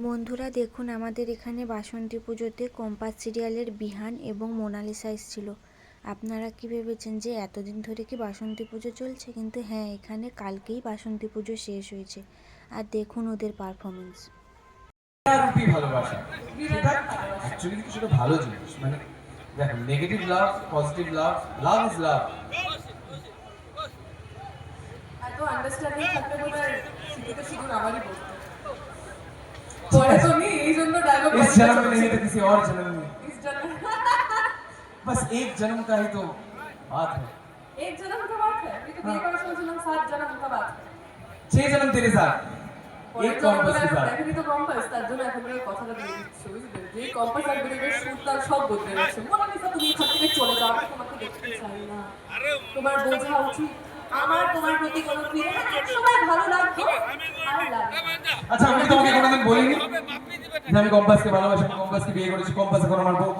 বন্ধুরা দেখুন, আমাদের এখানে বাসন্তী পুজোতে কম্পাস সিরিয়ালের বিহান এবং মোনালিসা এসেছিল। আপনারা কি ভেবেছেন যে এতদিন ধরে কি বাসন্তী পুজো চলছে? কিন্তু হ্যাঁ, এখানে কালকেই বাসন্তী পুজো শেষ হয়েছে। আর দেখুন ওদের পারফরমেন্স। রূপী ভালোবাসা সেটা অ্যাকচুয়ালি কিন্তু সেটা ভালো জিনিস। মানে দেখো, negative love, positive love, love is love. এত আন্ডারস্ট্যান্ডিং থাকলে বোধহয় শীতে শুধু আমারই বলতে পরে তো আমি এই জন্য ডায়লগ इस जन्म में नहीं तो किसी और जन्म में, इस जन्म बस एक जन्म का ही तो बात है। एक जन्म का बात है, ये तो बिয়ে করার সময় ছিলাম 7 जन्म का बात है। 6 जन्म तेरे साथ, एक कॉम्पास के साथ। দেখেনি তো কম্পাস, তার জন্য এখন এই কথাটা দিয়ে দিচ্ছি, বুঝলে? যে কম্পাস আর ব্রেকের সুরটা সব বদলে গেছে। মোনালিসা, তুমি এখান থেকে চলে যাও, আমি তোমাকে দেখতে চাই না। তোমার বোঝা উচিত আমার তোমার প্রতি কোনো ফিলিং এক সময় ভালো লাগতো আর লাগে। আচ্ছা, আমি তোমাকে কোনোদিন বলিনি যে আমি কম্পাসকে ভালোবাসি, আমি কম্পাসকে বিয়ে করেছি, কম্পাস এখন আমার বউ।